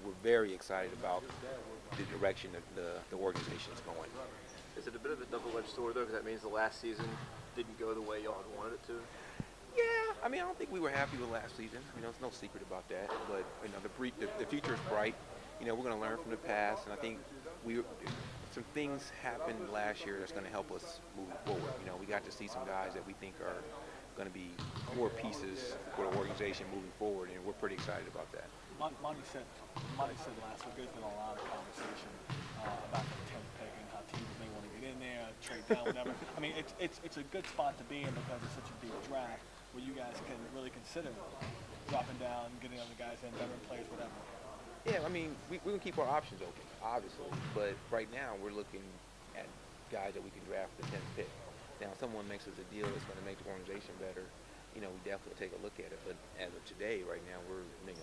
we're very excited about the direction that the organization is going. Is it a bit of a double-edged sword, though, because that means the last season didn't go the way y'all had wanted it to? Yeah, I mean, I don't think we were happy with last season. It's no secret about that. But the future is bright. We're going to learn from the past, and I think some things happened last year that's going to help us moving forward. We got to see some guys that we think are going to be more pieces for the organization moving forward, and we're pretty excited about that. Monty said last week there's been a lot of conversation about the 10th pick and how teams may want to get in there, trade down, whatever. I mean, it's a good spot to be in because it's such a deep draft where you guys can really consider dropping down, getting other guys in, veteran players, whatever. Yeah, I mean, we can keep our options open, obviously, but right now we're looking at guys that we can draft the 10th pick. Now, if someone makes us a deal that's going to make the organization better, we definitely take a look at it. But as of today, right now,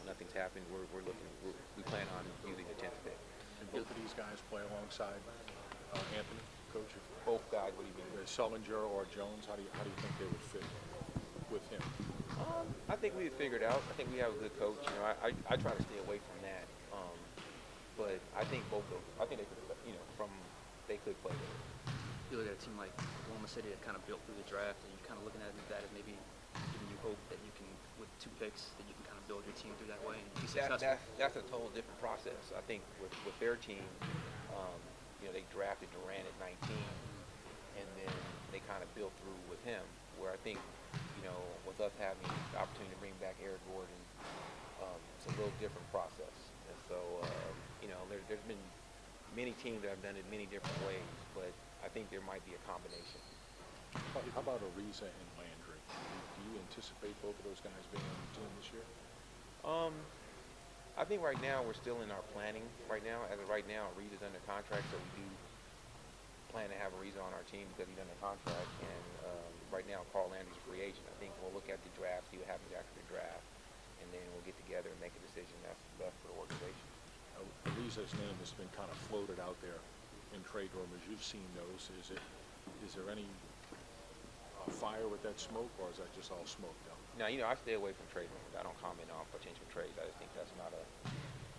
nothing's happened. We plan on using the 10th pick. And both of these guys play alongside Anthony, coach. Both guys, what do you mean? Sullinger or Jones, how do you think they would fit with him? I think we figured out. I think we have a good coach. I try to stay away from that. But I think both of them. I think they could. They could play there. You look at a team like Oklahoma City that kind of built through the draft, and you're kind of looking at that as maybe giving you hope that you can, with 2 picks, that you can kind of build your team through that way and be successful. That's a total different process. I think with their team, they drafted Durant at 19, and then they kind of built through with him. Where I think, with us having the opportunity to bring back Eric Gordon, it's a little different process. And so, there's been many teams that have done it many different ways, but I think there might be a combination. How about Ariza and Landry? Do you anticipate both of those guys being on the team this year? I think right now we're still in our planning. Right now, as of right now, Ariza's under contract, so we do plan to have Ariza on our team because he's under contract. And right now, Carl Landry's a free agent. I think we'll look at the draft, see what happens after the draft, and then we'll get together and make a decision that's best for the organization. Ariza's name has been kind of floated out there in trade rumors. You've seen those. Is there any fire with that smoke, or is that just all smoke though? Now, I stay away from trade rumors. I don't comment on potential trades. I just think that's not a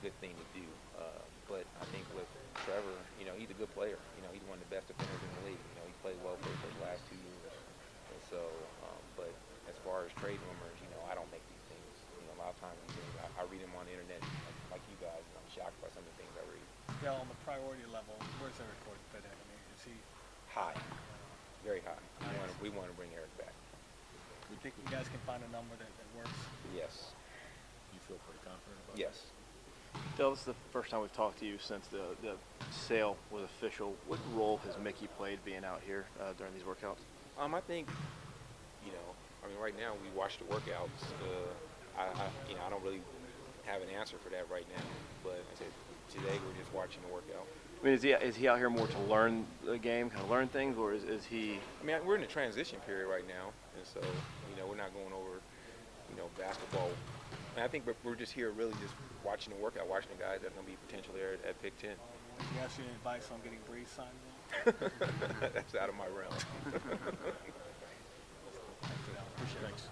good thing to do. But I think with Trevor, he's a good player. He's one of the best defenders in the league. He played well for the last 2 years. And so, but as far as trade rumors, I don't make these things. A lot of times I read them on the internet like you guys, and I'm shocked by some of the things I read. Yeah, on the priority level, where's Eric Gordon fit in? I mean, is he high? Very high. We want to bring Eric back. You think you guys can find a number that works? Yes. You feel pretty confident about Yes. Dell, this is the first time we've talked to you since the sale was official. What role has Mickey played being out here during these workouts? I think, right now we watch the workouts. I don't really have an answer for that right now. But I said today we're just watching the workout. I mean, is he out here more to learn the game, kind of learn things, or is he? We're in a transition period right now, and so we're not going over basketball. I think we're just here really just watching the workout, watching the guys that are going to be potential there at Pick 10. Do you have any advice on getting Breeze signed? That's out of my realm. Thanks.